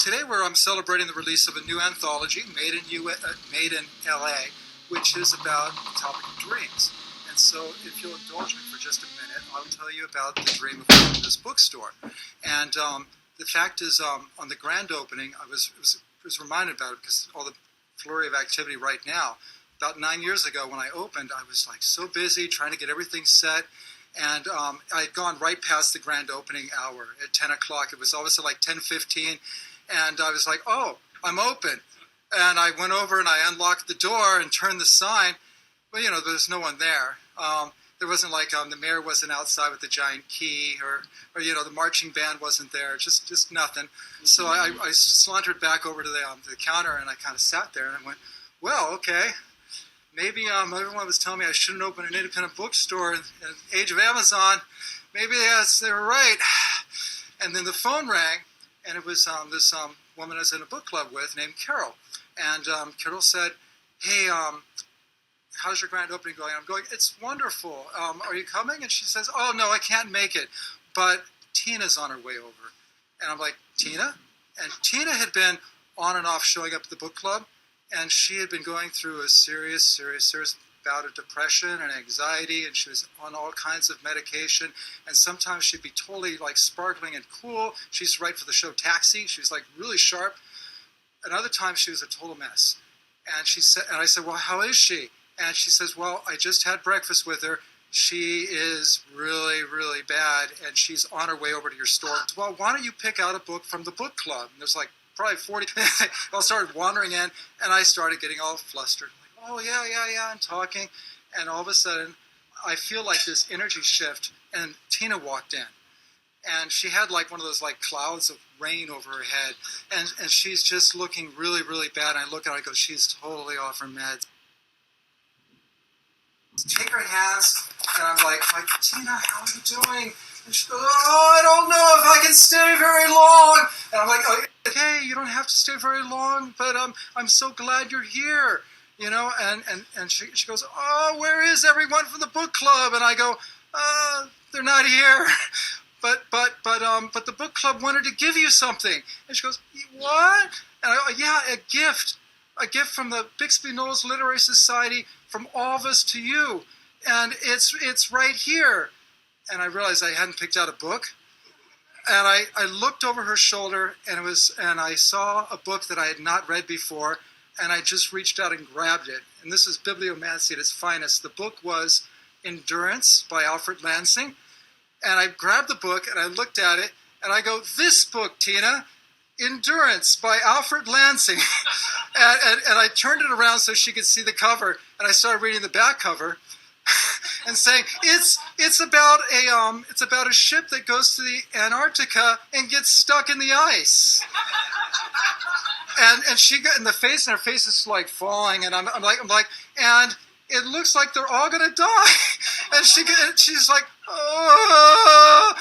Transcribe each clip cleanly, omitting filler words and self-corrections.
today I'm celebrating the release of a new anthology, Made in LA, which is about the topic of dreams. And so if you'll indulge me for just a minute, I'll tell you about the dream of opening this bookstore. And the fact is, on the grand opening, I was reminded about it because all the flurry of activity right now. About 9 years ago when I opened, I was like so busy trying to get everything set. And I had gone right past the grand opening hour at 10 o'clock. It was always at like 10:15. And I was like, oh, I'm open. And I went over and I unlocked the door and turned the sign. Well, there's no one there. There wasn't like the mayor wasn't outside with the giant key or the marching band wasn't there, just nothing. So I sauntered back over to the counter and I kind of sat there and I went, well, okay. Maybe everyone was telling me I shouldn't open an independent bookstore in the age of Amazon. Maybe they were right. And then the phone rang, and it was this woman I was in a book club with named Carol. And Carol said, hey, how's your grand opening going? I'm going, it's wonderful. Are you coming? And she says, oh, no, I can't make it. But Tina's on her way over. And I'm like, Tina? And Tina had been on and off showing up at the book club. And she had been going through a serious bout of depression and anxiety, and she was on all kinds of medication. And sometimes she'd be totally like sparkling and cool. She used to write for the show Taxi. She was like really sharp. And other times she was a total mess. And I said, well, how is she? And she says, well, I just had breakfast with her. She is really, really bad, and she's on her way over to your store. Well, why don't you pick out a book from the book club? And there's like probably 40. I started wandering in, and I started getting all flustered. Like, oh, yeah, and talking. And all of a sudden, I feel like this energy shift, and Tina walked in. And she had like one of those like clouds of rain over her head. And she's just looking really, really bad. And I look at her, I go, she's totally off her meds. Take her hands, and I'm like, Tina, how are you doing? And she goes, oh, I don't know if I can stay very long. And I'm like, oh, okay, you don't have to stay very long, but I'm so glad you're here, And she goes, oh, where is everyone from the book club? And I go, they're not here. But the book club wanted to give you something. And she goes, what? And I go, yeah, a gift from the Bixby Knowles Literary Society, from all of us to you, and it's right here. And I realized I hadn't picked out a book, and I looked over her shoulder, and I saw a book that I had not read before, and I just reached out and grabbed it. And this is bibliomancy at its finest. The book was Endurance by Alfred Lansing, and I grabbed the book and I looked at it, and I go, this book, Tina, Endurance by Alfred Lansing. and I turned it around so she could see the cover, and I started reading the back cover and saying, it's about a ship that goes to the Antarctica and gets stuck in the ice. and she got in the face, and her face is like falling, and I'm like, and it looks like they're all gonna die. And she's like, oh,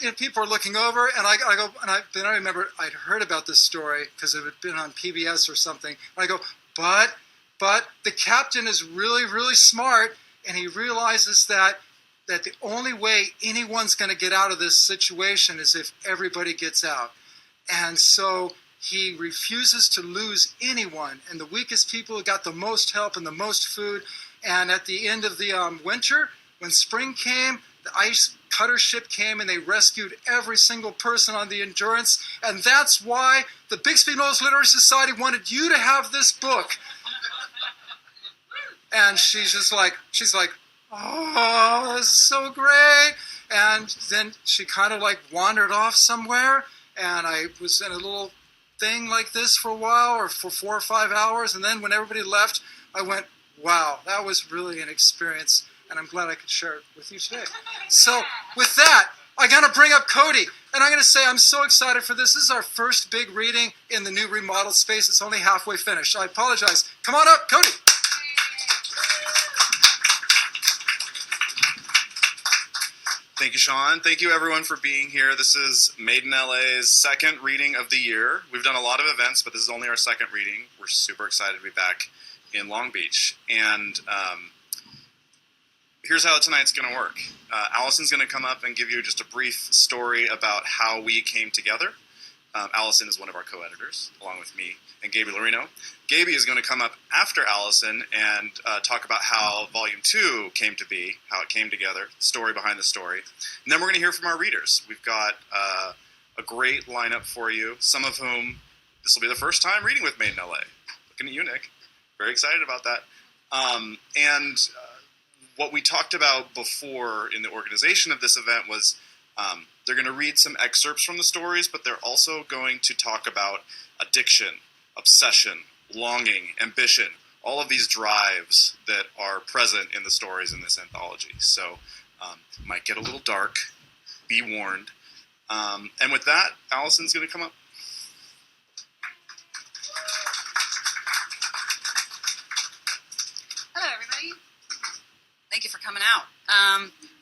and people are looking over, and I go, and then I remember I'd heard about this story because it had been on PBS or something. And I go, but the captain is really, really smart, and he realizes that the only way anyone's going to get out of this situation is if everybody gets out. And so he refuses to lose anyone, and the weakest people got the most help and the most food. And at the end of the winter, when spring came, the ice cutter ship came, and they rescued every single person on the Endurance. And that's why the Bixby Knowles Literary Society wanted you to have this book. And she's like, oh, this is so great. And then she kind of like wandered off somewhere, and I was in a little thing like this for a while, or for 4 or 5 hours. And then when everybody left, I went, wow, that was really an experience, and I'm glad I could share it with you today. So with that, I got to bring up Cody, and I'm going to say I'm so excited for this. This is our first big reading in the new remodeled space. It's only halfway finished. I apologize. Come on up, Cody. Thank you, Sean. Thank you, everyone, for being here. This is Made in LA's second reading of the year. We've done a lot of events, but this is only our second reading. We're super excited to be back in Long Beach. And here's how tonight's going to work. Allison's going to come up and give you just a brief story about how we came together. Allison is one of our co-editors, along with me and Gaby Lorino. Gaby is going to come up after Allison and talk about how Volume 2 came to be, how it came together, the story behind the story. And then we're going to hear from our readers. We've got a great lineup for you, some of whom this will be the first time reading with Made in LA. Looking at you, Nick. Very excited about that. What we talked about before in the organization of this event was they're going to read some excerpts from the stories, but they're also going to talk about addiction, obsession, longing, ambition, all of these drives that are present in the stories in this anthology. So it might get a little dark, be warned. And with that, Allison's going to come up. Hello, everybody. Thank you for coming out.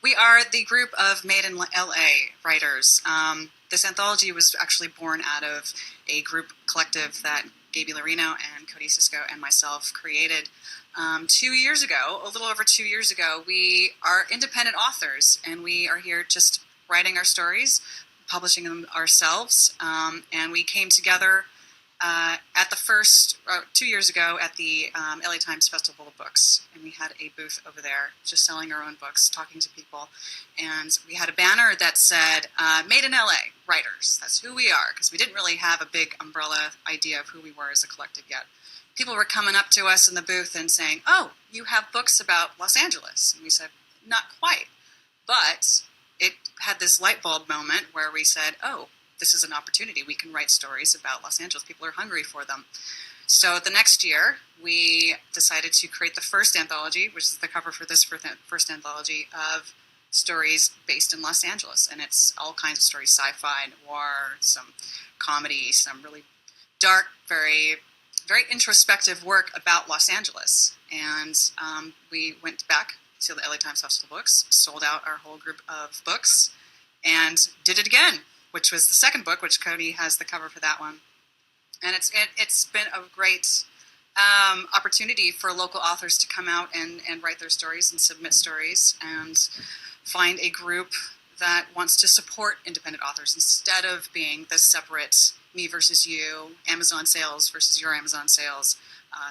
We are the group of Made in LA writers. This anthology was actually born out of a group collective that Gaby Lorino and Cody Cisco and myself created 2 years ago, a little over 2 years ago. We are independent authors, and we are here just writing our stories, publishing them ourselves, and we came together at the first, 2 years ago at the LA Times Festival of Books, and we had a booth over there just selling our own books, talking to people, and we had a banner that said, Made in LA, writers, that's who we are, because we didn't really have a big umbrella idea of who we were as a collective yet. People were coming up to us in the booth and saying, oh, you have books about Los Angeles, and we said, not quite, but it had this light bulb moment where we said, oh, this is an opportunity. We can write stories about Los Angeles. People are hungry for them. So the next year, we decided to create the first anthology, which is the cover for this first anthology, of stories based in Los Angeles. And it's all kinds of stories, sci-fi, noir, some comedy, some really dark, very, very introspective work about Los Angeles. And we went back to the LA Times Festival of Books, sold out our whole group of books, and did it again, which was the second book, which Cody has the cover for that one. And it's been a great opportunity for local authors to come out and write their stories and submit stories and find a group that wants to support independent authors instead of being this separate me versus you, Amazon sales versus your Amazon sales.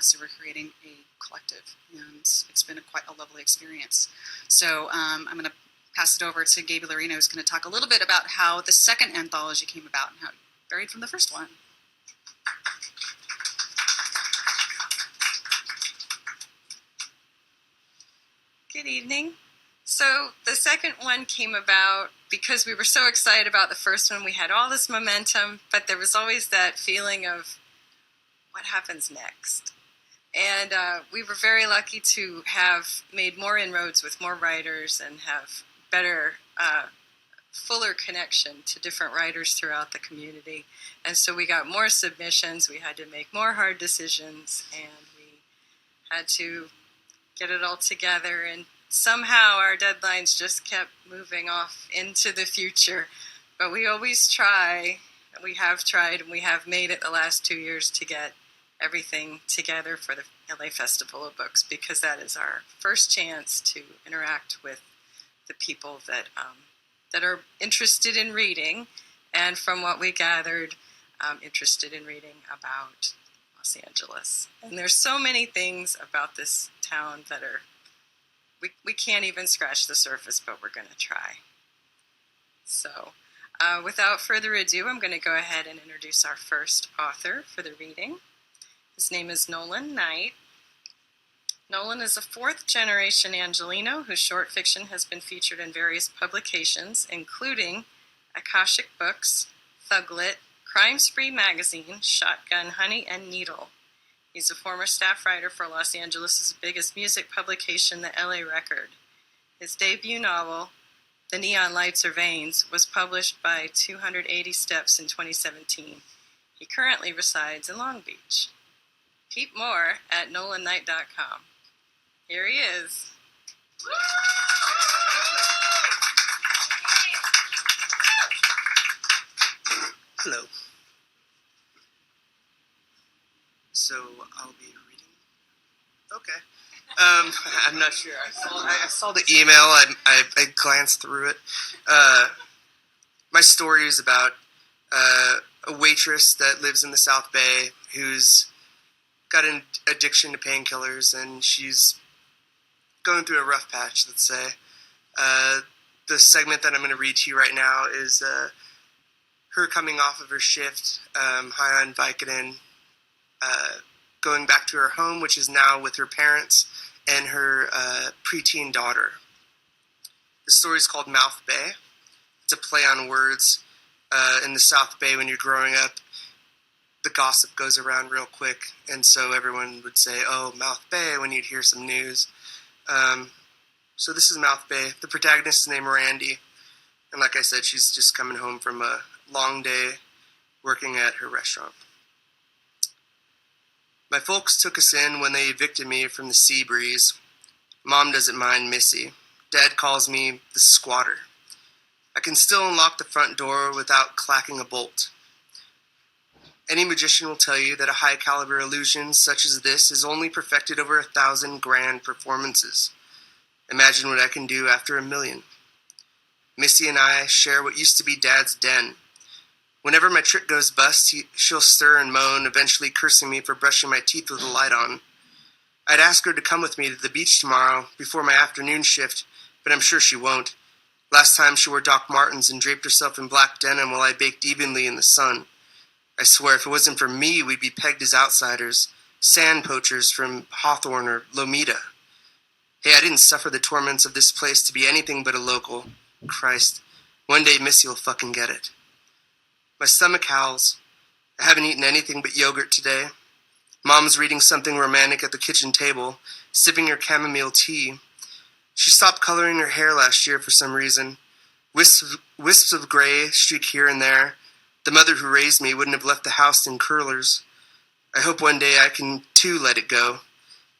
So we're creating a collective, and it's been quite a lovely experience. So I'm going to pass it over to Gaby Lorino, who's going to talk a little bit about how the second anthology came about and how it varied from the first one. Good evening. So the second one came about because we were so excited about the first one. We had all this momentum, but there was always that feeling of what happens next. And we were very lucky to have made more inroads with more writers and have better, fuller connection to different writers throughout the community. And so we got more submissions, we had to make more hard decisions, and we had to get it all together. And somehow our deadlines just kept moving off into the future. But we always try, and we have tried, and we have made it the last 2 years to get everything together for the LA Festival of Books, because that is our first chance to interact with the people that are interested in reading, and from what we gathered, interested in reading about Los Angeles. And there's so many things about this town that are, we can't even scratch the surface, but we're going to try. So without further ado, I'm going to go ahead and introduce our first author for the reading. His name is Nolan Knight. Nolan is a fourth-generation Angelino whose short fiction has been featured in various publications, including Akashic Books, Thuglit, Crime Spree Magazine, Shotgun, Honey, and Needle. He's a former staff writer for Los Angeles' biggest music publication, the LA Record. His debut novel, The Neon Lights Are Veins, was published by 280 Steps in 2017. He currently resides in Long Beach. Peep more at nolannight.com. Here he is. Hello. So I'll be reading. Okay. I'm not sure. I saw the email. I glanced through it. My story is about a waitress that lives in the South Bay who's got an addiction to painkillers, and she's going through a rough patch, let's say. The segment that I'm going to read to you right now is her coming off of her shift, high on Vicodin, going back to her home, which is now with her parents and her preteen daughter. The story is called Mouth Bay. It's a play on words. In the South Bay, when you're growing up, the gossip goes around real quick, and so everyone would say, "Oh, Mouth Bay," when you'd hear some news. So this is Mouth Bay. The protagonist is named Randy, and like I said, she's just coming home from a long day working at her restaurant. My folks took us in when they evicted me from the Sea Breeze. Mom doesn't mind Missy. Dad calls me the squatter. I can still unlock the front door without clacking a bolt. Any magician will tell you that a high-caliber illusion such as this is only perfected over 1,000 grand performances. Imagine what I can do after 1,000,000. Missy and I share what used to be Dad's den. Whenever my trick goes bust, she'll stir and moan, eventually cursing me for brushing my teeth with the light on. I'd ask her to come with me to the beach tomorrow before my afternoon shift, but I'm sure she won't. Last time she wore Doc Martens and draped herself in black denim while I baked evenly in the sun. I swear if it wasn't for me, we'd be pegged as outsiders, sand poachers from Hawthorne or Lomita. Hey, I didn't suffer the torments of this place to be anything but a local. Christ, one day Missy will fucking get it. My stomach howls. I haven't eaten anything but yogurt today. Mom's reading something romantic at the kitchen table, sipping her chamomile tea. She stopped coloring her hair last year for some reason. Wisps of gray streak here and there. The mother who raised me wouldn't have left the house in curlers. I hope one day I can, too, let it go.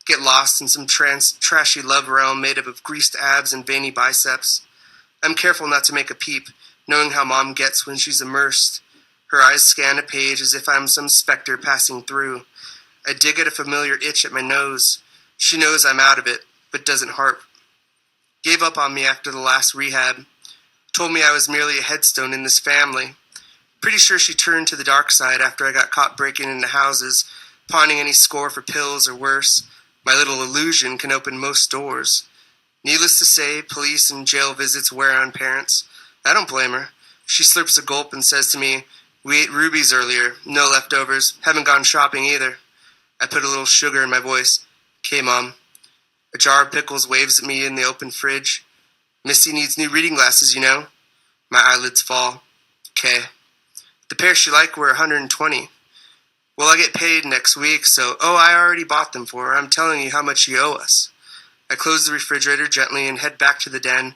Get lost in some trashy love realm made up of greased abs and veiny biceps. I'm careful not to make a peep, knowing how Mom gets when she's immersed. Her eyes scan a page as if I'm some specter passing through. I dig at a familiar itch at my nose. She knows I'm out of it, but doesn't harp. Gave up on me after the last rehab. Told me I was merely a headstone in this family. Pretty sure she turned to the dark side after I got caught breaking into houses, pawning any score for pills or worse. My little illusion can open most doors. Needless to say, police and jail visits wear on parents. I don't blame her. She slurps a gulp and says to me, "We ate rubies earlier. No leftovers. Haven't gone shopping either." I put a little sugar in my voice. "'Kay, Mom." A jar of pickles waves at me in the open fridge. "Missy needs new reading glasses, you know." My eyelids fall. "'Kay." The pair she liked were $120. "Well, I get paid next week, so..." "Oh, I already bought them for her. I'm telling you how much you owe us." I close the refrigerator gently and head back to the den,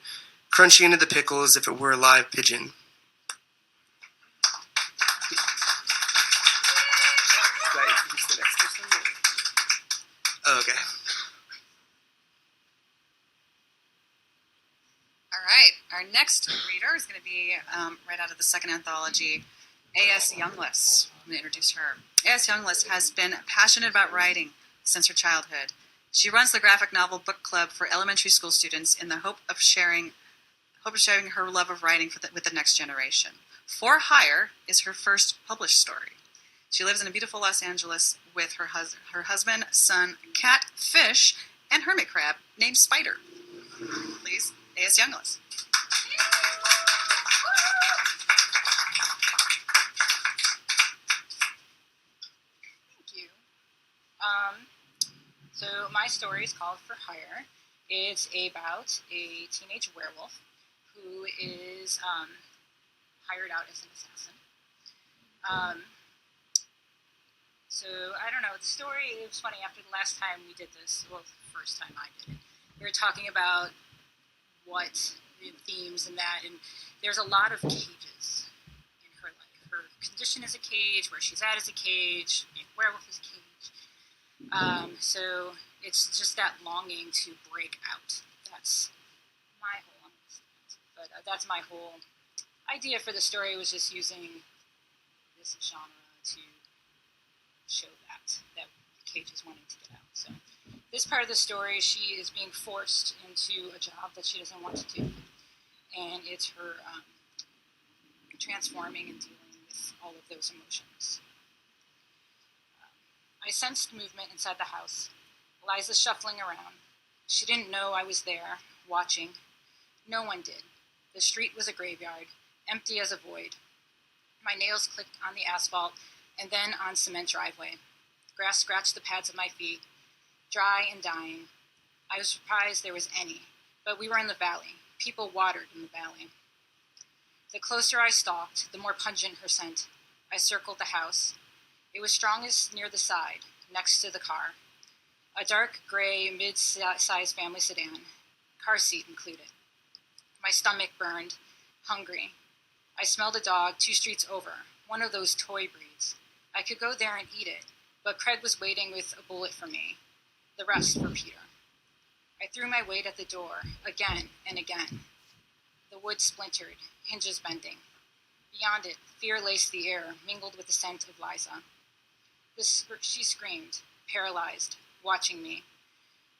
crunching into the pickle as if it were a live pigeon. Oh, okay. All right, our next reader is going to be right out of the second anthology, A.S. Youngless. I'm going to introduce her. A.S. Youngless has been passionate about writing since her childhood. She runs the graphic novel book club for elementary school students in the hope of sharing her love of writing with the next generation. For Hire is her first published story. She lives in a beautiful Los Angeles with her husband, son, cat, fish, and hermit crab named Spider. Please, A.S. Youngless. Thank you. So my story is called For Hire. It's about a teenage werewolf who is hired out as an assassin. So I don't know, the story, it was funny, after the last time we did this, well, the first time I did it, we were talking about what the themes and that, and there's a lot of cages in her life. Her condition is a cage, where she's at is a cage, being a werewolf is a cage. So it's just that longing to break out. That's my whole, but that's my whole idea for the story, was just using this genre to show that the cage is wanting to get out. So this part of the story, she is being forced into a job that she doesn't want to do, and it's her transforming and dealing with all of those emotions. I sensed movement inside the house. Liza shuffling around. She didn't know I was there, watching. No one did. The street was a graveyard, empty as a void. My nails clicked on the asphalt and then on cement driveway. Grass scratched the pads of my feet, dry and dying. I was surprised there was any, but we were in the valley. People watered in the valley. The closer I stalked, the more pungent her scent. I circled the house. It was strongest near the side, next to the car. A dark gray, mid-sized family sedan, car seat included. My stomach burned, hungry. I smelled a dog 2 streets over, one of those toy breeds. I could go there and eat it, but Craig was waiting with a bullet for me, the rest for Peter. I threw my weight at the door, again and again. The wood splintered, hinges bending. Beyond it, fear laced the air, mingled with the scent of Liza. She screamed, paralyzed, watching me.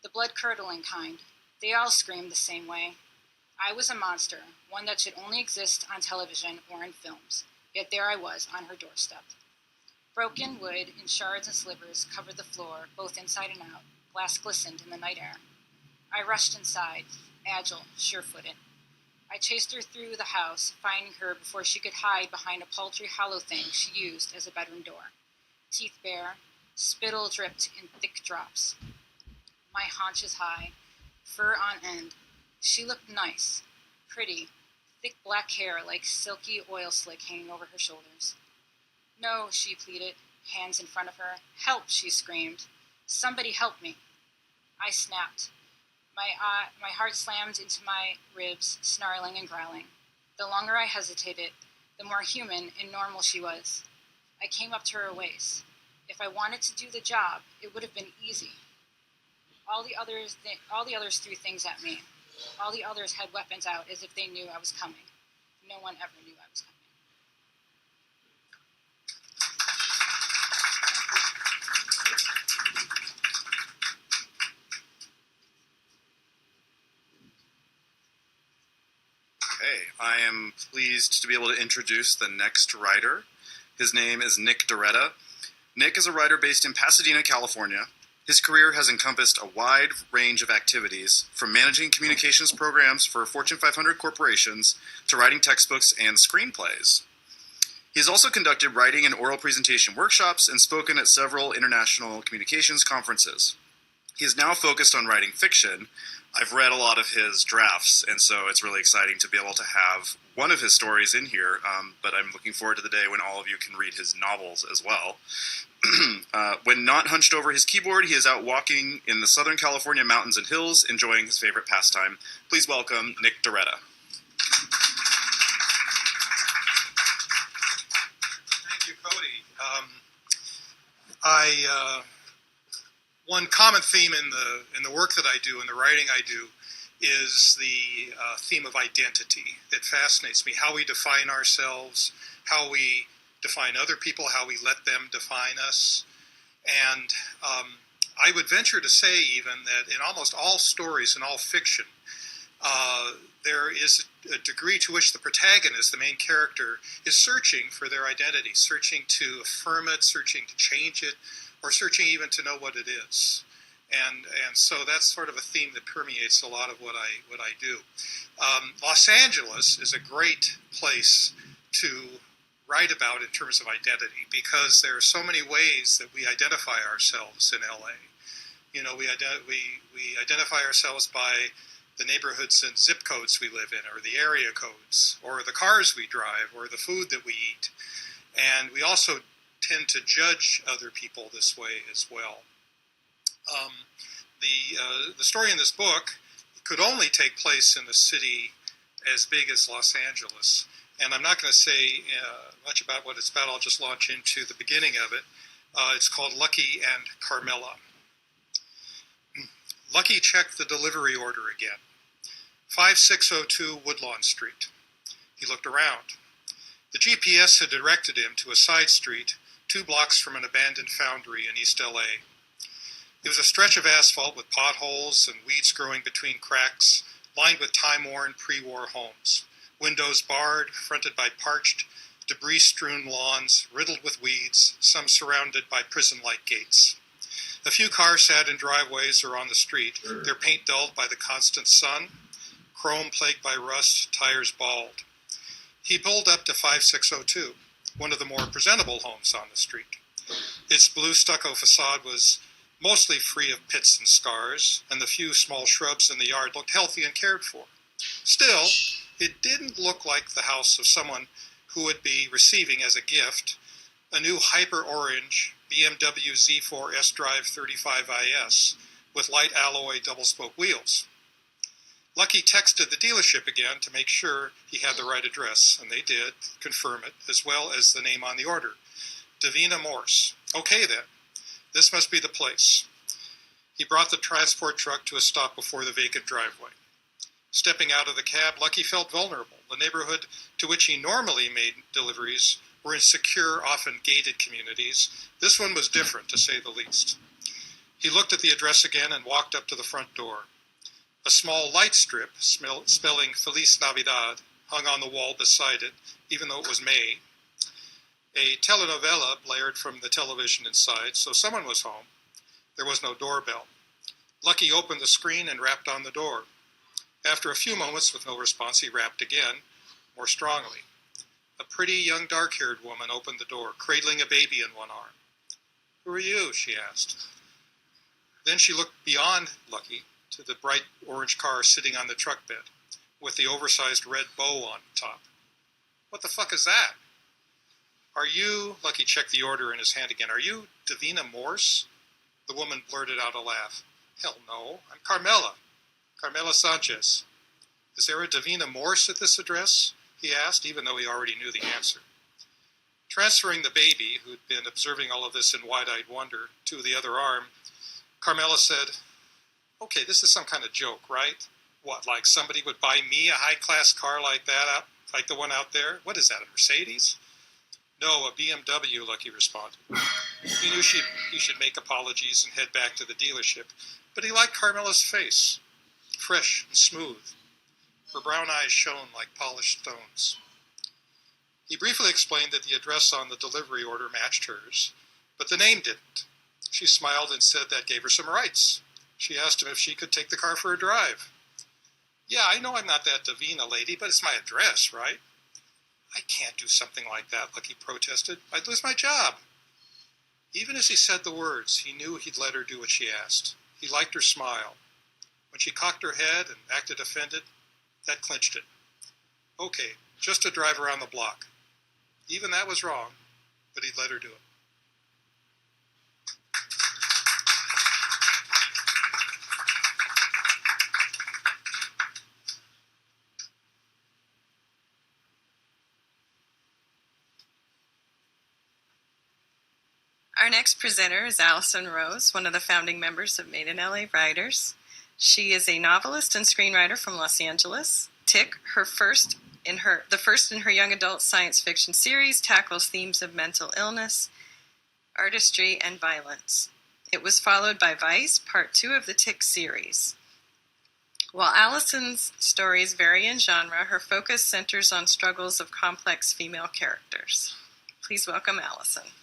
The blood-curdling kind. They all screamed the same way. I was a monster, one that should only exist on television or in films, yet there I was on her doorstep. Broken wood in shards and slivers covered the floor, both inside and out. Glass glistened in the night air. I rushed inside, agile, sure-footed. I chased her through the house, finding her before she could hide behind a paltry hollow thing she used as a bedroom door. Teeth bare, spittle dripped in thick drops. My haunches high, fur on end. She looked nice, pretty, thick black hair like silky oil slick hanging over her shoulders. No, she pleaded, hands in front of her. Help, she screamed. Somebody help me. I snapped. My heart slammed into my ribs, snarling and growling. The longer I hesitated, the more human and normal she was. I came up to her waist. If I wanted to do the job, it would have been easy. All the others threw things at me. All the others had weapons out as if they knew I was coming. No one ever knew I was coming. Okay, I am pleased to be able to introduce the next writer. His name is Nick Doretta. Nick is a writer based in Pasadena, California. His career has encompassed a wide range of activities, from managing communications programs for Fortune 500 corporations to writing textbooks and screenplays. He has also conducted writing and oral presentation workshops and spoken at several international communications conferences. He is now focused on writing fiction. I've read a lot of his drafts, and so it's really exciting to be able to have one of his stories in here, but I'm looking forward to the day when all of you can read his novels as well. When not hunched over his keyboard, he is out walking in the Southern California mountains and hills, enjoying his favorite pastime. Please welcome Nick Doretta. Thank you, Cody. One common theme in the work that I do, in the writing I do, is the theme of identity. It fascinates me, how we define ourselves, how we define other people, how we let them define us. And I would venture to say even that in almost all stories and all fiction, there is a degree to which the protagonist, the main character, is searching for their identity, searching to affirm it, searching to change it, or searching even to know what it is. And so that's sort of a theme that permeates a lot of what I do. Los Angeles is a great place to write about in terms of identity, because there are so many ways that we identify ourselves in LA. You know, we identify ourselves by the neighborhoods and zip codes we live in, or the area codes, or the cars we drive, or the food that we eat. And we also tend to judge other people this way as well. The story in this book could only take place in a city as big as Los Angeles. And I'm not going to say much about what it's about. I'll just launch into the beginning of it. It's called Lucky and Carmela. Lucky checked the delivery order again. 5602 Woodlawn Street. He looked around. The GPS had directed him to a side street 2 blocks from an abandoned foundry in East LA. It was a stretch of asphalt with potholes and weeds growing between cracks, lined with time-worn pre-war homes. Windows barred, fronted by parched, debris-strewn lawns riddled with weeds, some surrounded by prison-like gates. A few cars sat in driveways or on the street, their paint dulled by the constant sun, chrome plagued by rust, tires bald. He pulled up to 5602, one of the more presentable homes on the street. Its blue stucco facade was mostly free of pits and scars, and the few small shrubs in the yard looked healthy and cared for. Still, it didn't look like the house of someone who would be receiving as a gift a new hyper-orange BMW Z4 S-Drive 35IS with light alloy double-spoke wheels. Lucky texted the dealership again to make sure he had the right address, and they did confirm it, as well as the name on the order, Davina Morse. Okay then, this must be the place. He brought the transport truck to a stop before the vacant driveway. Stepping out of the cab, Lucky felt vulnerable. The neighborhood to which he normally made deliveries were in secure, often gated communities. This one was different, to say the least. He looked at the address again and walked up to the front door. A small light strip spelling Feliz Navidad hung on the wall beside it, even though it was May. A telenovela blared from the television inside, so someone was home. There was no doorbell. Lucky opened the screen and rapped on the door. After a few moments with no response, he rapped again, more strongly. A pretty young dark-haired woman opened the door, cradling a baby in one arm. "Who are you?" she asked. Then she looked beyond Lucky to the bright orange car sitting on the truck bed, with the oversized red bow on top. "What the fuck is that?" "Are you," Lucky checked the order in his hand again, "are you Davina Morse?" The woman blurted out a laugh. "Hell no, I'm Carmela Sanchez." "Is there a Davina Morse at this address?" he asked, even though he already knew the answer. Transferring the baby, who'd been observing all of this in wide-eyed wonder, to the other arm, Carmela said, "Okay, this is some kind of joke, right? What, like somebody would buy me a high-class car like that, like the one out there? What is that, a Mercedes?" "No, a BMW," Lucky responded. He knew he should make apologies and head back to the dealership, but he liked Carmela's face, fresh and smooth. Her brown eyes shone like polished stones. He briefly explained that the address on the delivery order matched hers, but the name didn't. She smiled and said that gave her some rights. She asked him if she could take the car for a drive. "Yeah, I know I'm not that Davina lady, but it's my address, right?" "I can't do something like that," Lucky protested. "I'd lose my job." Even as he said the words, he knew he'd let her do what she asked. He liked her smile. When she cocked her head and acted offended, that clinched it. Okay, just a drive around the block. Even that was wrong, but he'd let her do it. Our next presenter is Allison Rose, one of the founding members of Made in LA Writers. She is a novelist and screenwriter from Los Angeles. Tick, the first in her young adult science fiction series, tackles themes of mental illness, artistry, and violence. It was followed by Vice, part 2 of the Tick series. While Allison's stories vary in genre, her focus centers on struggles of complex female characters. Please welcome Allison.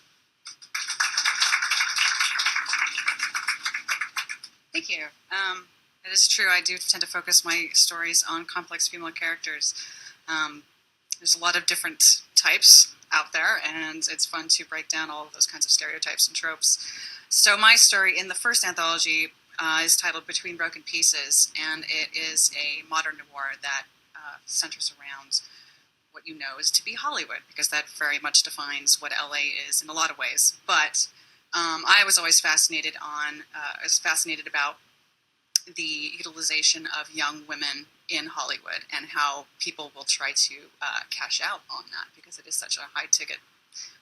Thank you. It is true, I do tend to focus my stories on complex female characters. There's a lot of different types out there, and it's fun to break down all of those kinds of stereotypes and tropes. So my story in the first anthology is titled Between Broken Pieces, and it is a modern noir that centers around what you know is to be Hollywood, because that very much defines what LA is in a lot of ways. But I was always fascinated about the utilization of young women in Hollywood and how people will try to cash out on that, because it is such a high ticket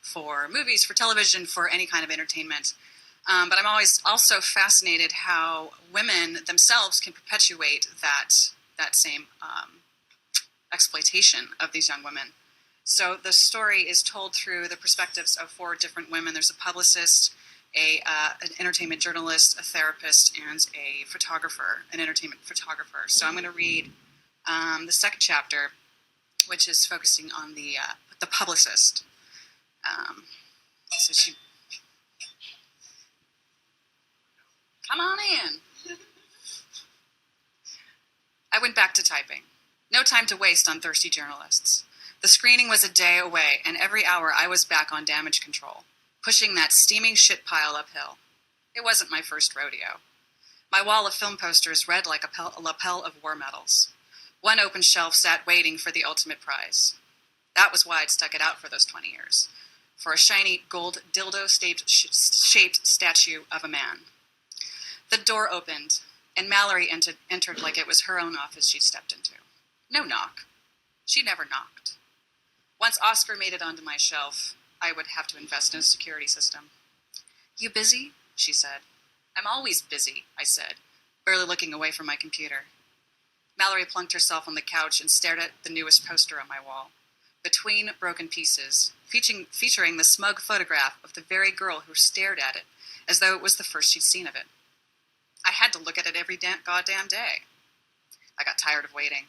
for movies, for television, for any kind of entertainment. But I'm always also fascinated how women themselves can perpetuate that same exploitation of these young women. So the story is told through the perspectives of 4 different women. There's a publicist, an entertainment journalist, a therapist, and a photographer, an entertainment photographer. So I'm going to read the second chapter, which is focusing on the the publicist. So she... Come on in. I went back to typing. No time to waste on thirsty journalists. The screening was a day away, and every hour I was back on damage control, pushing that steaming shit pile uphill. It wasn't my first rodeo. My wall of film posters read like a lapel of war medals. One open shelf sat waiting for the ultimate prize. That was why I'd stuck it out for those 20 years. For a shiny gold dildo-shaped statue of a man. The door opened, and Mallory entered like it was her own office she'd stepped into. No knock. She never knocked. Once Oscar made it onto my shelf, I would have to invest in a security system. You busy? She said. I'm always busy, I said, barely looking away from my computer. Mallory plunked herself on the couch and stared at the newest poster on my wall. Between broken pieces, featuring the smug photograph of the very girl who stared at it, as though it was the first she'd seen of it. I had to look at it every goddamn day. I got tired of waiting.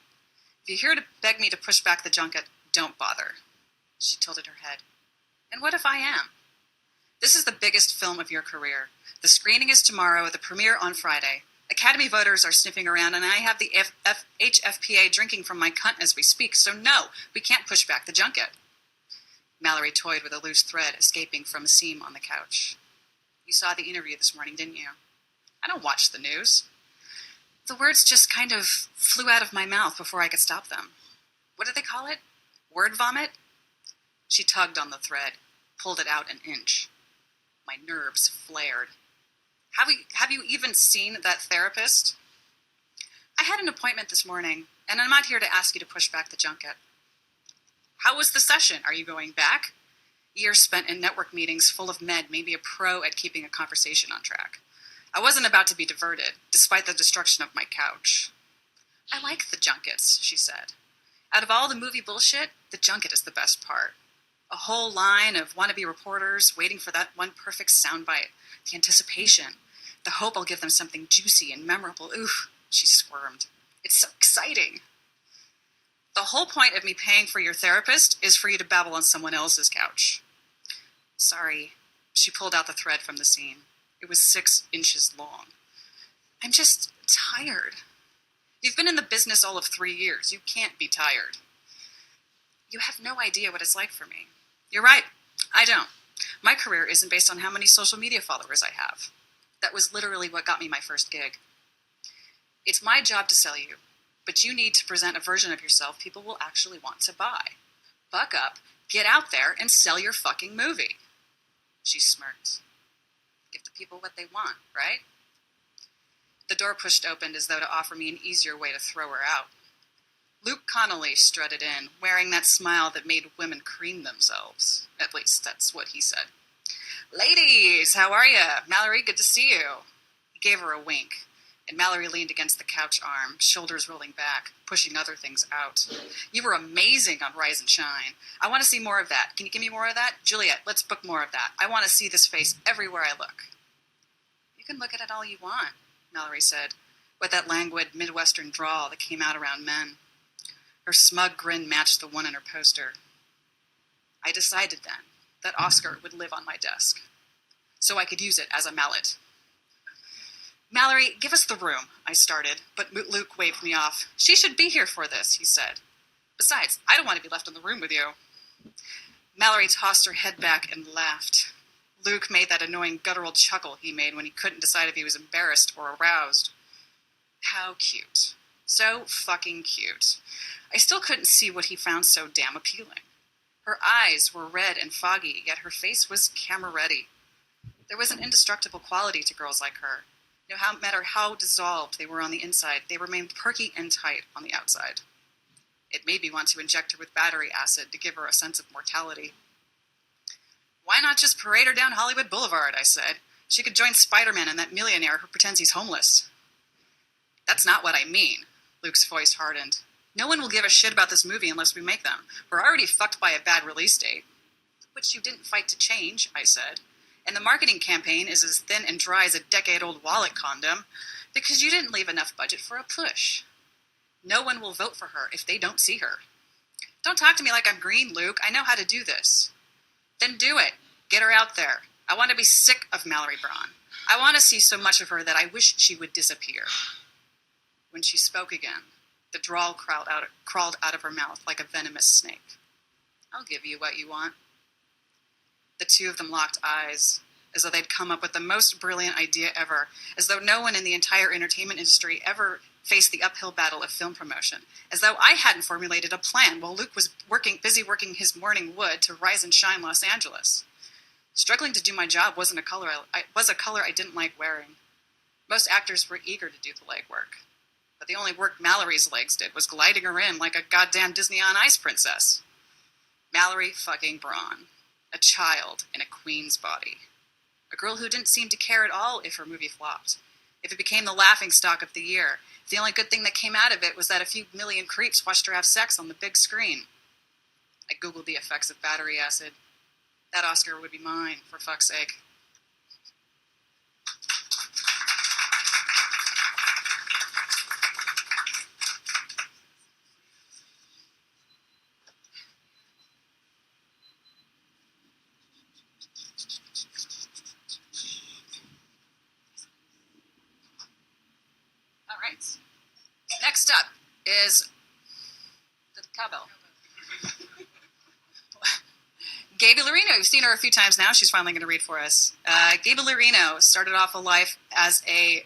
If you're here to beg me to push back the junket, don't bother. She tilted her head. And what if I am? This is the biggest film of your career. The screening is tomorrow, the premiere on Friday. Academy voters are sniffing around, and I have the HFPA drinking from my cunt as we speak, so no, we can't push back the junket. Mallory toyed with a loose thread escaping from a seam on the couch. You saw the interview this morning, didn't you? I don't watch the news. The words just kind of flew out of my mouth before I could stop them. What do they call it? Word vomit? She tugged on the thread, pulled it out an inch. My nerves flared. Have you even seen that therapist? I had an appointment this morning, and I'm not here to ask you to push back the junket. How was the session? Are you going back? Years spent in network meetings full of med made me a pro at keeping a conversation on track. I wasn't about to be diverted, despite the destruction of my couch. I like the junkets, she said. Out of all the movie bullshit, the junket is the best part. A whole line of wannabe reporters waiting for that one perfect soundbite. The anticipation. The hope I'll give them something juicy and memorable. Oof, she squirmed. It's so exciting. The whole point of me paying for your therapist is for you to babble on someone else's couch. Sorry. She pulled out the thread from the seam. It was 6 inches long. I'm just tired. You've been in the business all of 3 years. You can't be tired. You have no idea what it's like for me. You're right. I don't. My career isn't based on how many social media followers I have. That was literally what got me my first gig. It's my job to sell you, but you need to present a version of yourself people will actually want to buy. Buck up, get out there, and sell your fucking movie. She smirked. Give the people what they want, right? The door pushed open as though to offer me an easier way to throw her out. Luke Connolly strutted in, wearing that smile that made women cream themselves. At least, that's what he said. Ladies, how are ya? Mallory, good to see you. He gave her a wink, and Mallory leaned against the couch arm, shoulders rolling back, pushing other things out. You were amazing on Rise and Shine. I want to see more of that. Can you give me more of that? Juliet, let's book more of that. I want to see this face everywhere I look. You can look at it all you want, Mallory said, with that languid Midwestern drawl that came out around men. Her smug grin matched the one in her poster. I decided then that Oscar would live on my desk, so I could use it as a mallet. Mallory, give us the room, I started, but Luke waved me off. She should be here for this, he said. Besides, I don't want to be left in the room with you. Mallory tossed her head back and laughed. Luke made that annoying guttural chuckle he made when he couldn't decide if he was embarrassed or aroused. How cute. So fucking cute. I still couldn't see what he found so damn appealing. Her eyes were red and foggy, yet her face was camera-ready. There was an indestructible quality to girls like her. No matter how dissolved they were on the inside, they remained perky and tight on the outside. It made me want to inject her with battery acid to give her a sense of mortality. Why not just parade her down Hollywood Boulevard, I said. She could join Spider-Man and that millionaire who pretends he's homeless. That's not what I mean, Luke's voice hardened. No one will give a shit about this movie unless we make them. We're already fucked by a bad release date. Which you didn't fight to change, I said. And the marketing campaign is as thin and dry as a decade-old wallet condom because you didn't leave enough budget for a push. No one will vote for her if they don't see her. Don't talk to me like I'm green, Luke. I know how to do this. Then do it. Get her out there. I want to be sick of Mallory Braun. I want to see so much of her that I wish she would disappear. When she spoke again, the drawl crawled out of her mouth like a venomous snake. I'll give you what you want. The two of them locked eyes, as though they'd come up with the most brilliant idea ever, as though no one in the entire entertainment industry ever faced the uphill battle of film promotion, as though I hadn't formulated a plan while Luke was busy working his morning wood to rise and shine Los Angeles. Struggling to do my job was a color I didn't like wearing. Most actors were eager to do the legwork, but the only work Mallory's legs did was gliding her in like a goddamn Disney on Ice princess. Mallory fucking Braun. A child in a queen's body. A girl who didn't seem to care at all if her movie flopped. If it became the laughingstock of the year. If the only good thing that came out of it was that a few million creeps watched her have sex on the big screen. I googled the effects of battery acid. That Oscar would be mine, for fuck's sake. All right. Next up is the cowbell. Gaby Lorino. You've seen her a few times now. She's finally going to read for us. Gaby Lorino started off a life as a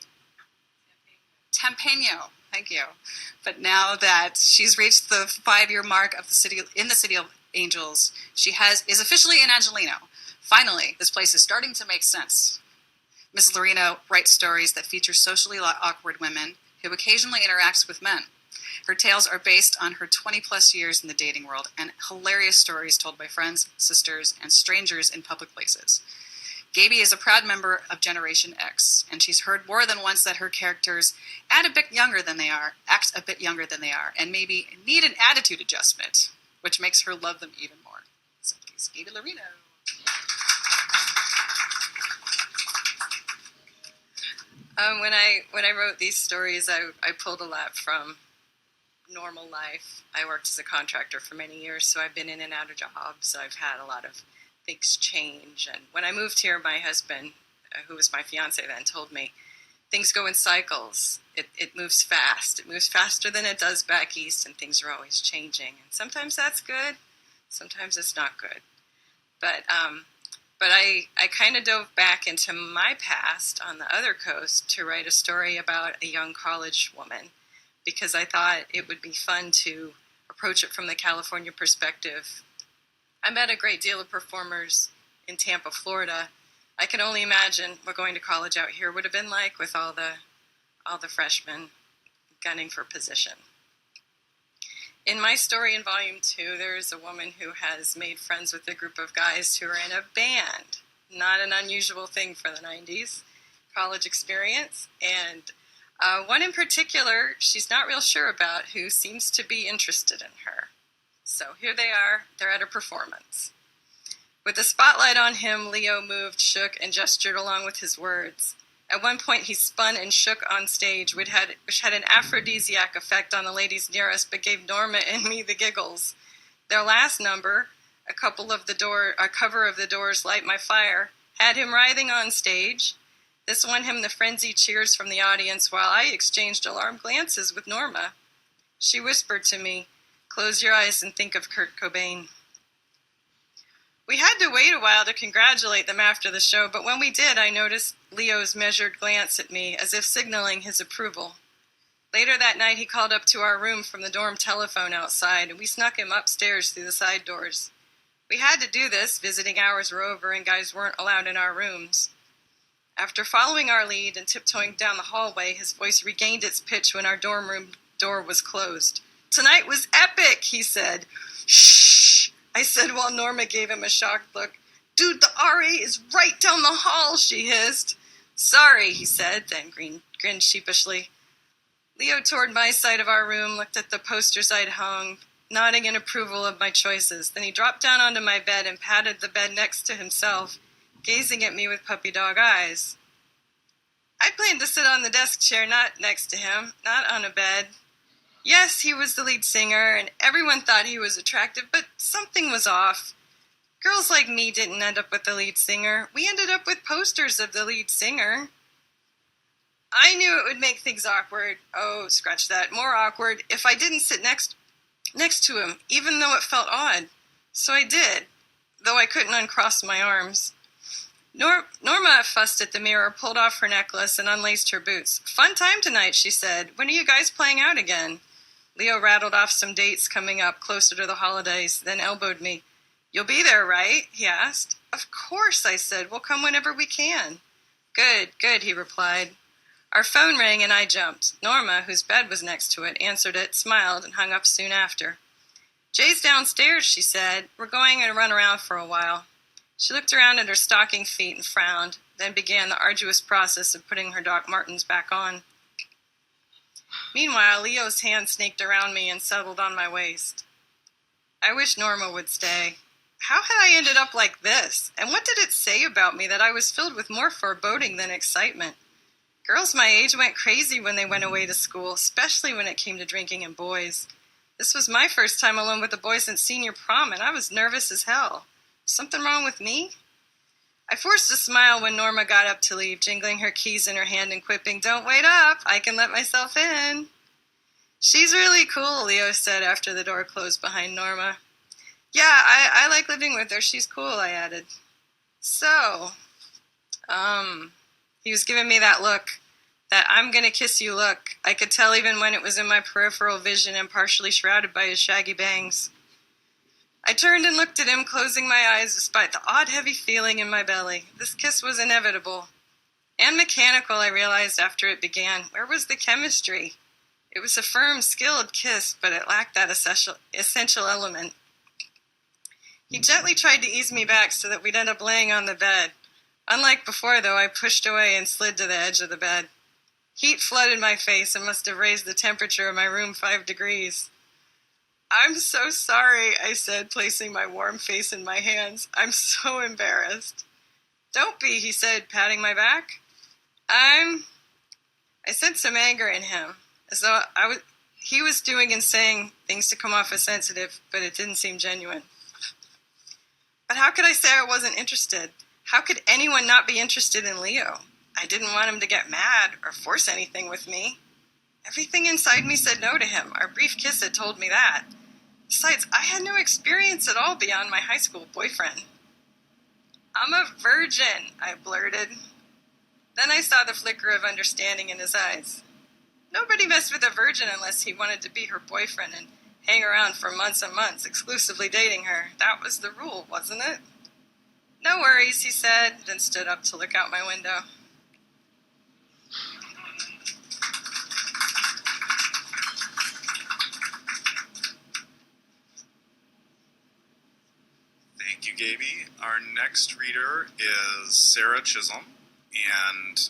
Tampeno. Thank you. But now that she's reached the 5-year mark of the city of Angels, she is officially in Angelino. Finally, this place is starting to make sense. Ms. Lorino writes stories that feature socially awkward women who occasionally interact with men. Her tales are based on her 20-plus years in the dating world and hilarious stories told by friends, sisters, and strangers in public places. Gaby is a proud member of Generation X, and she's heard more than once that her characters act a bit younger than they are, and maybe need an attitude adjustment, which makes her love them even more. So please, Gaby Lorino. When I wrote these stories, I pulled a lot from normal life. I worked as a contractor for many years, so I've been in and out of jobs. I've had a lot of things change. And when I moved here, my husband, who was my fiance then, told me things go in cycles. It moves fast. It moves faster than it does back east, and things are always changing. And sometimes that's good. Sometimes it's not good. But I kind of dove back into my past on the other coast to write a story about a young college woman, because I thought it would be fun to approach it from the California perspective. I met a great deal of performers in Tampa, Florida. I can only imagine what going to college out here would have been like with all the freshmen gunning for position. In my story in Volume 2, there is a woman who has made friends with a group of guys who are in a band. Not an unusual thing for the 90s college experience. And one in particular, she's not real sure about, who seems to be interested in her. So here they are. They're at a performance. With the spotlight on him, Leo moved, shook, and gestured along with his words. At one point, he spun and shook on stage, which had an aphrodisiac effect on the ladies near us, but gave Norma and me the giggles. Their last number, a cover of the Doors' Light My Fire, had him writhing on stage. This won him the frenzied cheers from the audience while I exchanged alarmed glances with Norma. She whispered to me, "Close your eyes and think of Kurt Cobain." We had to wait a while to congratulate them after the show, but when we did, I noticed Leo's measured glance at me, as if signaling his approval. Later that night, he called up to our room from the dorm telephone outside, and we snuck him upstairs through the side doors. We had to do this. Visiting hours were over, and guys weren't allowed in our rooms. After following our lead and tiptoeing down the hallway, his voice regained its pitch when our dorm room door was closed. "Tonight was epic," he said. "Shh," I said while Norma gave him a shocked look. "Dude, the RA is right down the hall," she hissed. "Sorry," he said, then grinned sheepishly. Leo toured my side of our room, looked at the posters I'd hung, nodding in approval of my choices. Then he dropped down onto my bed and patted the bed next to himself, gazing at me with puppy dog eyes. I planned to sit on the desk chair, not next to him, not on a bed. Yes, he was the lead singer, and everyone thought he was attractive, but something was off. Girls like me didn't end up with the lead singer. We ended up with posters of the lead singer. I knew it would make things awkward. Oh, scratch that. More awkward if I didn't sit next to him, even though it felt odd. So I did, though I couldn't uncross my arms. Norma fussed at the mirror, pulled off her necklace, and unlaced her boots. Fun time tonight, she said. When are you guys playing out again? Leo rattled off some dates coming up closer to the holidays, then elbowed me. You'll be there, right? He asked. Of course, I said. We'll come whenever we can. Good, he replied. Our phone rang and I jumped. Norma, whose bed was next to it, answered it, smiled, and hung up soon after. Jay's downstairs, she said. We're going to run around for a while. She looked around at her stocking feet and frowned, then began the arduous process of putting her Doc Martens back on. Meanwhile, Leo's hand snaked around me and settled on my waist. I wish Norma would stay. How had I ended up like this? And what did it say about me that I was filled with more foreboding than excitement? Girls my age went crazy when they went away to school, especially when it came to drinking and boys. This was my first time alone with a boy since senior prom, and I was nervous as hell. Something wrong with me? I forced a smile when Norma got up to leave, jingling her keys in her hand and quipping, Don't wait up, I can let myself in. She's really cool, Leo said after the door closed behind Norma. Yeah, I like living with her. She's cool, I added. So, he was giving me that look, that I'm gonna kiss you look. I could tell even when it was in my peripheral vision and partially shrouded by his shaggy bangs. I turned and looked at him, closing my eyes despite the odd heavy feeling in my belly. This kiss was inevitable. And mechanical, I realized after it began. Where was the chemistry? It was a firm, skilled kiss, but it lacked that essential element. He gently tried to ease me back so that we'd end up laying on the bed. Unlike before, though, I pushed away and slid to the edge of the bed. Heat flooded my face and must have raised the temperature of my room 5 degrees. I'm so sorry, I said, placing my warm face in my hands. I'm so embarrassed. Don't be, he said, patting my back. I sensed some anger in him, as though he was doing and saying things to come off as sensitive, but it didn't seem genuine. But how could I say I wasn't interested? How could anyone not be interested in Leo? I didn't want him to get mad or force anything with me. Everything inside me said no to him. Our brief kiss had told me that. Besides, I had no experience at all beyond my high school boyfriend. I'm a virgin, I blurted. Then I saw the flicker of understanding in his eyes. Nobody messed with a virgin unless he wanted to be her boyfriend and hang around for months and months, exclusively dating her. That was the rule, wasn't it? No worries, he said, then stood up to look out my window. Thank you, Gaby. Our next reader is Sarah Chisholm. And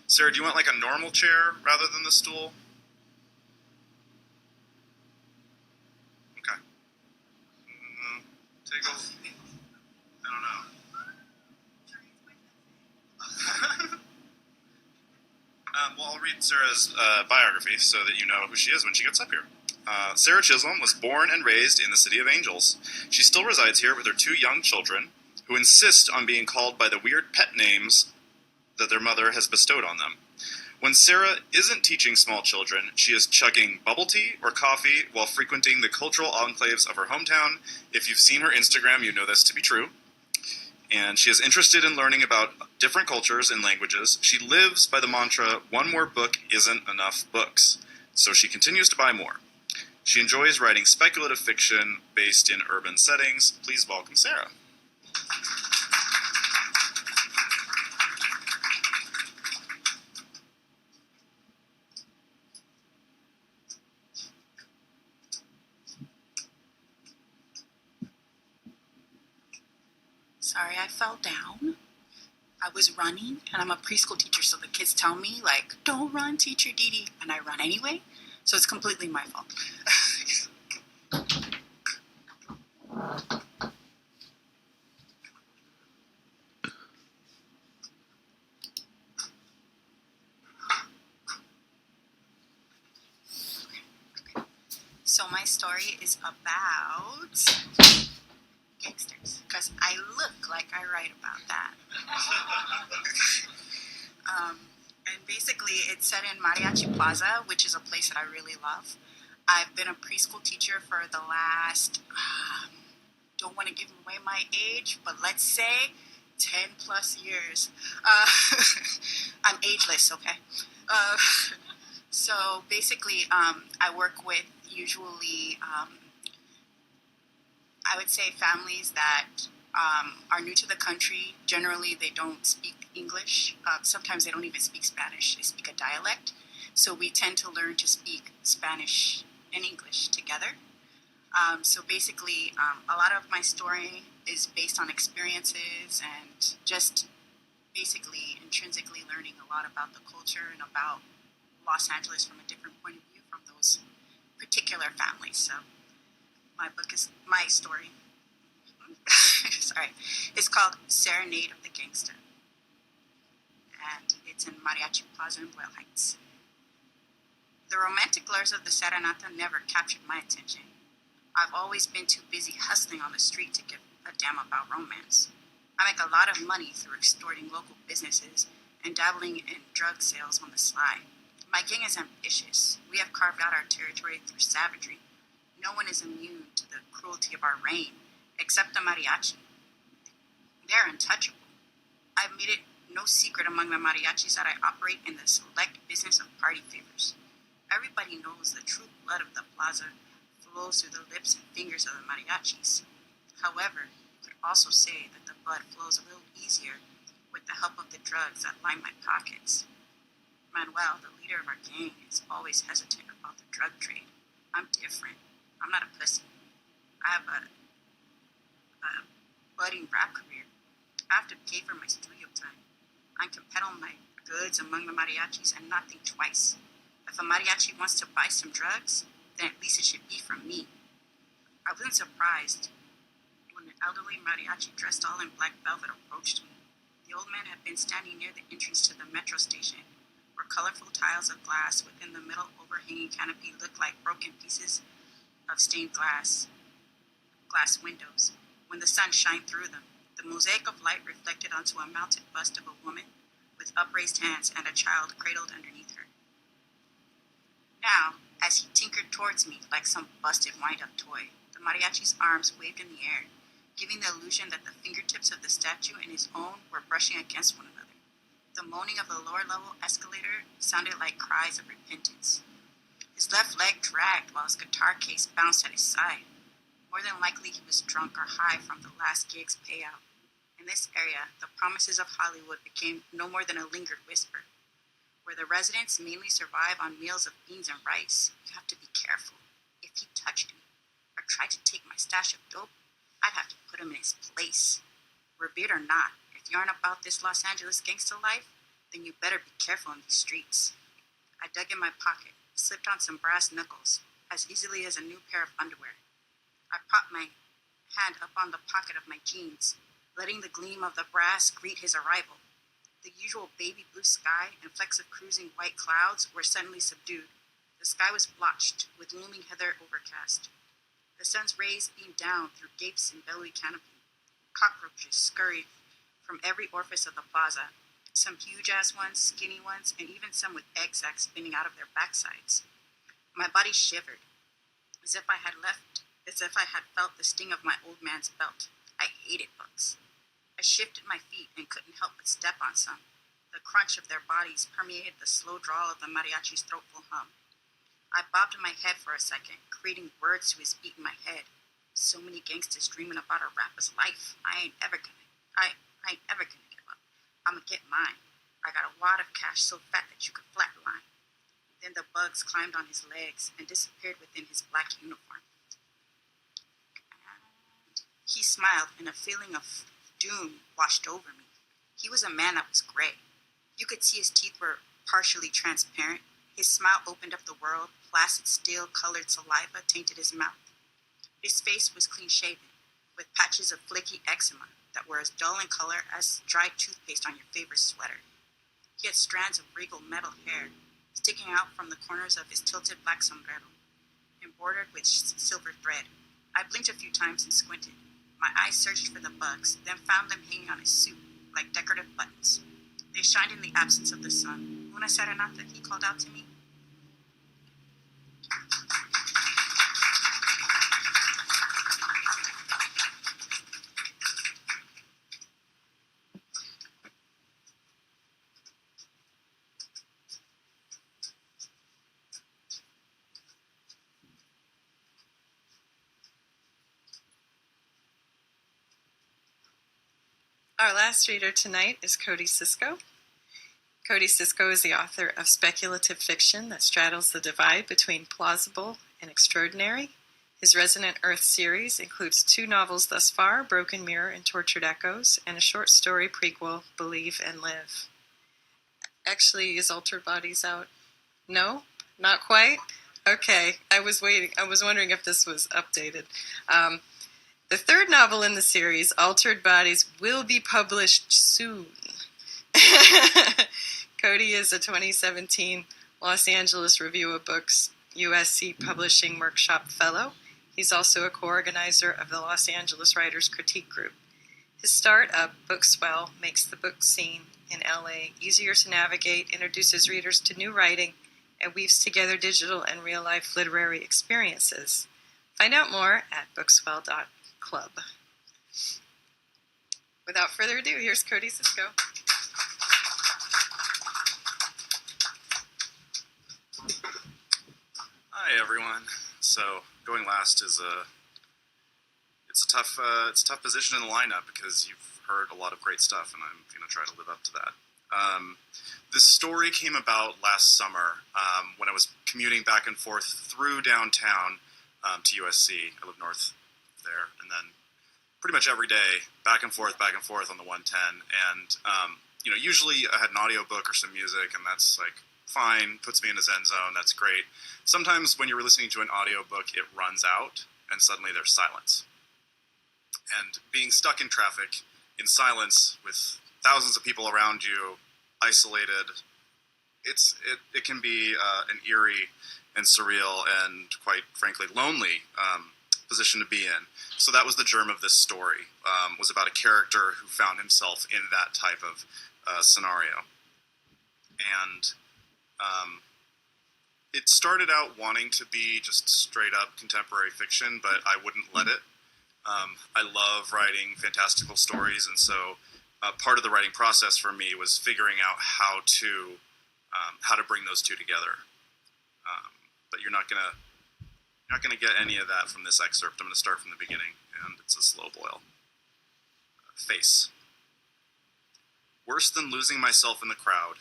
Sarah, do you want like a normal chair rather than the stool? Okay. Take a... I don't know. Well, I'll read Sarah's biography so that you know who she is when she gets up here. Sarah Chisholm was born and raised in the City of Angels. She still resides here with her 2 young children, who insist on being called by the weird pet names that their mother has bestowed on them. When Sarah isn't teaching small children, she is chugging bubble tea or coffee while frequenting the cultural enclaves of her hometown. If you've seen her Instagram, you know this to be true. And she is interested in learning about different cultures and languages. She lives by the mantra, one more book isn't enough books. So she continues to buy more. She enjoys writing speculative fiction based in urban settings. Please welcome Sarah. Sorry, I fell down. I was running, and I'm a preschool teacher, so the kids tell me, like, don't run, teacher Dee Dee, and I run anyway, so it's completely my fault. So my story is about gangsters, because I look like I write about that. And basically, it's set in Mariachi Plaza, which is a place that I really love. I've been a preschool teacher for the last, don't want to give away my age, but let's say 10 plus years. I'm ageless, okay? So basically, I work with usually, I would say families that are new to the country. Generally, they don't speak English. Sometimes they don't even speak Spanish. They speak a dialect. So we tend to learn to speak Spanish and English together. So basically, a lot of my story is based on experiences and just basically intrinsically learning a lot about the culture and about Los Angeles from a different point of view from those particular families. So my book is my story. Sorry, it's called Serenade of the Gangster, and it's in Mariachi Plaza in Well Heights. The romantic lures of the serenata never captured my attention. I've always been too busy hustling on the street to give a damn about romance. I make a lot of money through extorting local businesses and dabbling in drug sales on the sly. My gang is ambitious. We have carved out our territory through savagery. No one is immune to the cruelty of our reign, except the mariachi. They're untouchable. I've made it no secret among the mariachis that I operate in the select business of party favors. Everybody knows the true blood of the plaza flows through the lips and fingers of the mariachis. However, you could also say that the blood flows a little easier with the help of the drugs that line my pockets. Manuel, the leader of our gang, is always hesitant about the drug trade. I'm different. I'm not a pussy. I have a budding rap career. I have to pay for my studio time. I can peddle my goods among the mariachis and not think twice. If a mariachi wants to buy some drugs, then at least it should be from me. I wasn't surprised when an elderly mariachi dressed all in black velvet approached me. The old man had been standing near the entrance to the metro station, where colorful tiles of glass within the middle overhanging canopy looked like broken pieces of stained glass windows. When the sun shined through them, the mosaic of light reflected onto a mounted bust of a woman with upraised hands and a child cradled underneath her. Now, as he tinkered towards me like some busted wind-up toy, the mariachi's arms waved in the air, giving the illusion that the fingertips of the statue and his own were brushing against one another. The moaning of the lower-level escalator sounded like cries of repentance. His left leg dragged while his guitar case bounced at his side. More than likely he was drunk or high from the last gig's payout. In this area, the promises of Hollywood became no more than a lingered whisper. Where the residents mainly survive on meals of beans and rice, you have to be careful. If he touched me or tried to take my stash of dope, I'd have to put him in his place. Revered or not, if you aren't about this Los Angeles gangster life, then you better be careful in these streets. I dug in my pocket, slipped on some brass knuckles, as easily as a new pair of underwear. I propped my hand up on the pocket of my jeans, letting the gleam of the brass greet his arrival. The usual baby blue sky and flecks of cruising white clouds were suddenly subdued. The sky was blotched, with looming heather overcast. The sun's rays beamed down through gapes in billowy canopy. Cockroaches scurried from every orifice of the plaza, some huge-ass ones, skinny ones, and even some with egg sacs spinning out of their backsides. My body shivered, as if I had felt the sting of my old man's belt. I hated books. I shifted my feet and couldn't help but step on some. The crunch of their bodies permeated the slow drawl of the mariachi's throatful hum. I bobbed my head for a second, creating words to his beat in my head. So many gangsters dreaming about a rapper's life. I ain't ever gonna give up. I'ma get mine. I got a wad of cash so fat that you could flatline. Then the bugs climbed on his legs and disappeared within his black uniform. He smiled, and a feeling of doom washed over me. He was a man that was gray. You could see his teeth were partially transparent. His smile opened up the world. Placid, steel-colored saliva tainted his mouth. His face was clean-shaven, with patches of flaky eczema that were as dull in color as dried toothpaste on your favorite sweater. He had strands of regal metal hair sticking out from the corners of his tilted black sombrero. In embroidered with silver thread. I blinked a few times and squinted. My eyes searched for the bugs, then found them hanging on his suit, like decorative buttons. They shined in the absence of the sun. Una serenata, he called out to me. Our last reader tonight is Cody Cisco. Cody Cisco is the author of speculative fiction that straddles the divide between plausible and extraordinary. His Resonant Earth series includes 2 novels thus far, Broken Mirror and Tortured Echoes, and a short story prequel, Believe and Live. Actually, is Altered Bodies out? No? Not quite? Okay, I was waiting. I was wondering if this was updated. The 3rd novel in the series, Altered Bodies, will be published soon. Cody is a 2017 Los Angeles Review of Books USC Publishing Workshop Fellow. He's also a co-organizer of the Los Angeles Writers Critique Group. His startup, Bookswell, makes the book scene in LA easier to navigate, introduces readers to new writing, and weaves together digital and real-life literary experiences. Find out more at bookswell.club. Without further ado, here's Cody Cisco. Hi everyone. So going last is it's a tough position in the lineup because you've heard a lot of great stuff, and I'm going to try to live up to that. This story came about last summer when I was commuting back and forth through downtown to USC. I live north there, and then pretty much every day back and forth on the 110. And usually I had an audiobook or some music, and that's like fine, puts me in a zen zone. That's great. Sometimes when you're listening to an audiobook, it runs out, and suddenly there's silence. And being stuck in traffic, in silence, with thousands of people around you, isolated, it can be an eerie and surreal and, quite frankly, lonely position to be in. So that was the germ of this story, was about a character who found himself in that type of scenario. And it started out wanting to be just straight-up contemporary fiction, but I wouldn't let it. I love writing fantastical stories, and so part of the writing process for me was figuring out how to bring those two together. But you're not gonna get any of that from this excerpt. I'm gonna start from the beginning, and it's a slow boil. Face. Worse than losing myself in the crowd.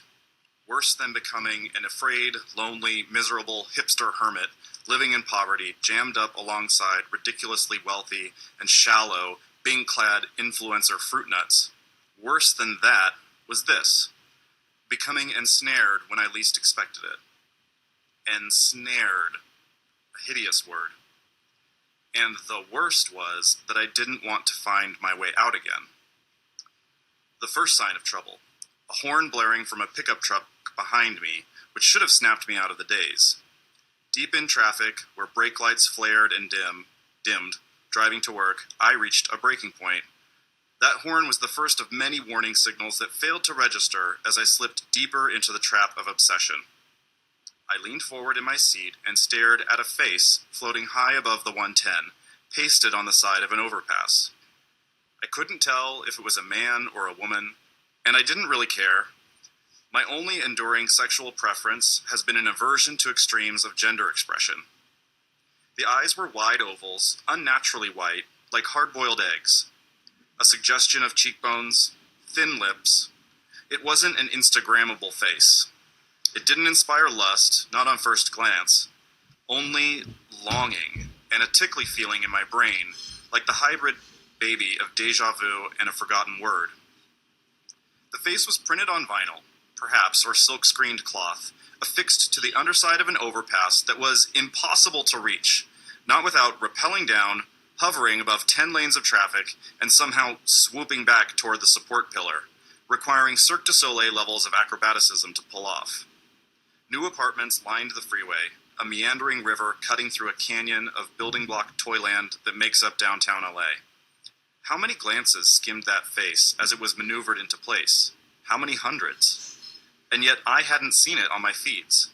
Worse than becoming an afraid, lonely, miserable hipster hermit living in poverty, jammed up alongside ridiculously wealthy and shallow, Bing-clad influencer fruit nuts. Worse than that was this. Becoming ensnared when I least expected it. Ensnared. A hideous word. And the worst was that I didn't want to find my way out again. The first sign of trouble. A horn blaring from a pickup truck behind me, which should have snapped me out of the daze. Deep in traffic, where brake lights flared and dimmed, driving to work, I reached a breaking point. That horn was the first of many warning signals that failed to register as I slipped deeper into the trap of obsession. I leaned forward in my seat and stared at a face floating high above the 110, pasted on the side of an overpass. I couldn't tell if it was a man or a woman, and I didn't really care. My only enduring sexual preference has been an aversion to extremes of gender expression. The eyes were wide ovals, unnaturally white, like hard-boiled eggs. A suggestion of cheekbones, thin lips. It wasn't an Instagrammable face. It didn't inspire lust, not on first glance. Only longing and a tickly feeling in my brain, like the hybrid baby of déjà vu and a forgotten word. The face was printed on vinyl, perhaps, or silk-screened cloth, affixed to the underside of an overpass that was impossible to reach, not without rappelling down, hovering above 10 lanes of traffic, and somehow swooping back toward the support pillar, requiring Cirque du Soleil levels of acrobaticism to pull off. New apartments lined the freeway, a meandering river cutting through a canyon of building block toyland that makes up downtown LA. How many glances skimmed that face as it was maneuvered into place? How many hundreds? And yet I hadn't seen it on my feeds.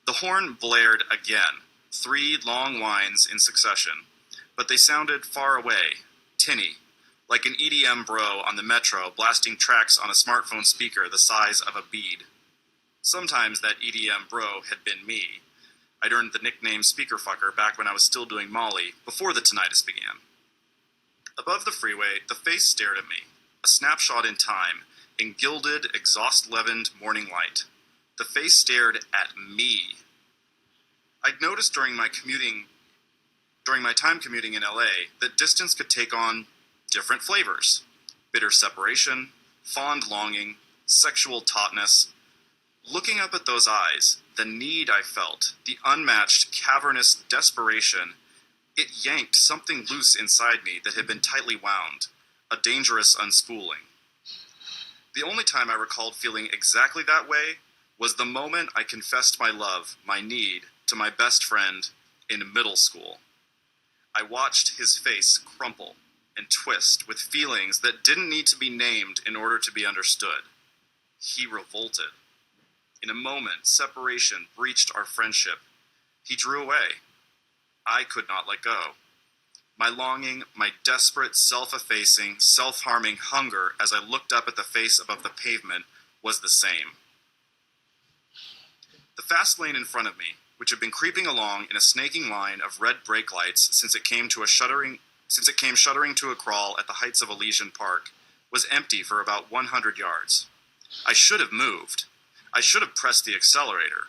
The horn blared again, 3 long whines in succession, but they sounded far away, tinny, like an EDM bro on the metro blasting tracks on a smartphone speaker the size of a bead. Sometimes that EDM bro had been me. I'd earned the nickname Speakerfucker back when I was still doing Molly, before the tinnitus began. Above the freeway, the face stared at me, a snapshot in time, in gilded, exhaust-leavened morning light. The face stared at me. I'd noticed during my time commuting in LA that distance could take on different flavors. Bitter separation, fond longing, sexual tautness. Looking up at those eyes, the need I felt, the unmatched, cavernous desperation, it yanked something loose inside me that had been tightly wound, a dangerous unspooling. The only time I recalled feeling exactly that way was the moment I confessed my love, my need, to my best friend in middle school. I watched his face crumple and twist with feelings that didn't need to be named in order to be understood. He revolted. In a moment, separation breached our friendship. He drew away. I could not let go. My longing, my desperate, self-effacing, self-harming hunger as I looked up at the face above the pavement was the same. The fast lane in front of me, which had been creeping along in a snaking line of red brake lights since it came shuddering to a crawl at the heights of Elysian Park, was empty for about 100 yards. I should have moved. I should have pressed the accelerator.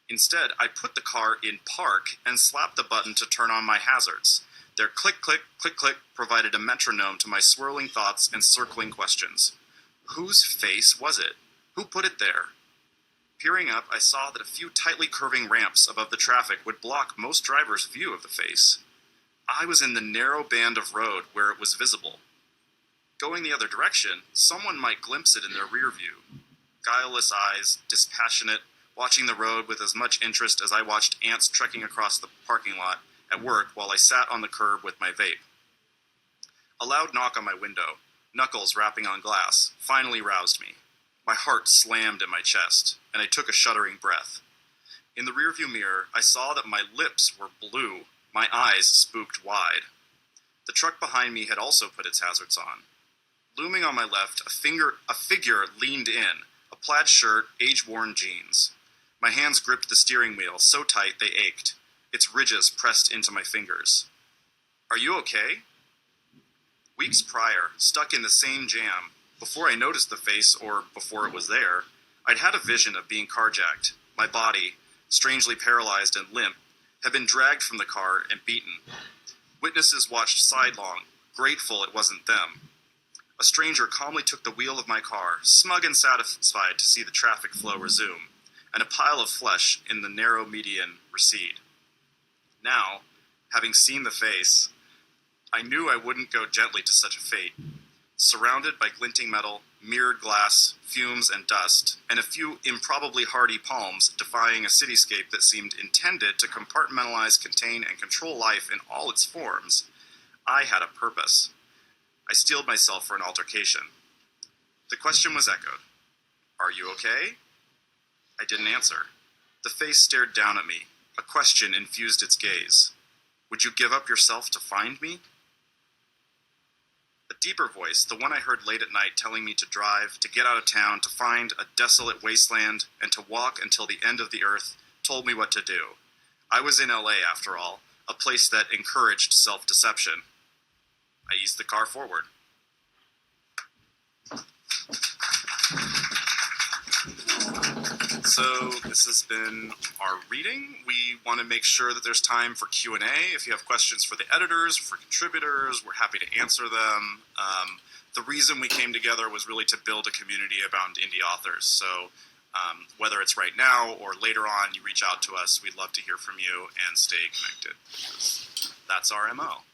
Instead, I put the car in park and slapped the button to turn on my hazards. Their click, click, click, click provided a metronome to my swirling thoughts and circling questions. Whose face was it? Who put it there? Peering up, I saw that a few tightly curving ramps above the traffic would block most drivers' view of the face. I was in the narrow band of road where it was visible. Going the other direction, someone might glimpse it in their rear view. Guileless eyes, dispassionate, watching the road with as much interest as I watched ants trekking across the parking lot at work while I sat on the curb with my vape. A loud knock on my window, knuckles rapping on glass, finally roused me. My heart slammed in my chest, and I took a shuddering breath. In the rearview mirror, I saw that my lips were blue, my eyes spooked wide. The truck behind me had also put its hazards on. Looming on my left, a figure leaned in, a plaid shirt, age-worn jeans. My hands gripped the steering wheel so tight they ached, its ridges pressed into my fingers. "Are you okay?" Weeks prior, stuck in the same jam, before I noticed the face or before it was there, I'd had a vision of being carjacked. My body, strangely paralyzed and limp, had been dragged from the car and beaten. Witnesses watched sidelong, grateful it wasn't them. A stranger calmly took the wheel of my car, smug and satisfied to see the traffic flow resume, and a pile of flesh in the narrow median recede. Now, having seen the face, I knew I wouldn't go gently to such a fate. Surrounded by glinting metal, mirrored glass, fumes and dust, and a few improbably hardy palms defying a cityscape that seemed intended to compartmentalize, contain, and control life in all its forms, I had a purpose. I steeled myself for an altercation. The question was echoed. "Are you okay?" I didn't answer. The face stared down at me. A question infused its gaze. "Would you give up yourself to find me?" A deeper voice, the one I heard late at night telling me to drive, to get out of town, to find a desolate wasteland, and to walk until the end of the earth, told me what to do. I was in LA, after all, a place that encouraged self-deception. I eased the car forward. So this has been our reading. We want to make sure that there's time for Q&A. If you have questions for the editors, for contributors, we're happy to answer them. The reason we came together was really to build a community around indie authors. So whether it's right now or later on, you reach out to us. We'd love to hear from you and stay connected. That's our MO.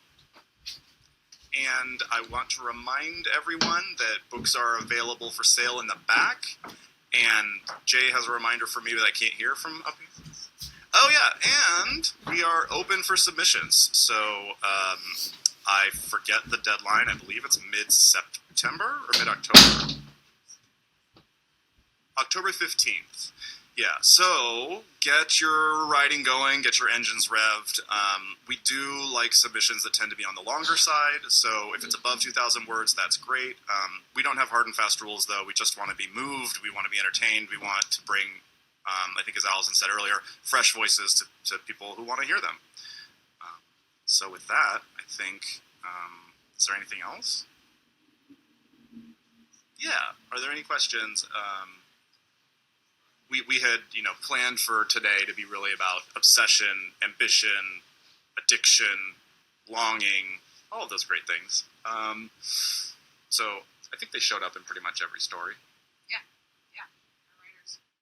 And I want to remind everyone that books are available for sale in the back. And Jay has a reminder for me that I can't hear from up here. Oh yeah, and we are open for submissions. So I forget the deadline. I believe it's mid-September or mid-October. October 15th. Yeah, so get your writing going, get your engines revved. We do like submissions that tend to be on the longer side, so if it's above 2,000 words, that's great. We don't have hard and fast rules, though. We just want to be moved, we want to be entertained, we want to bring, I think as Allison said earlier, fresh voices to people who want to hear them. So with that, I think, is there anything else? Yeah, are there any questions? We had, planned for today to be really about obsession, ambition, addiction, longing, all of those great things. So I think they showed up in pretty much every story.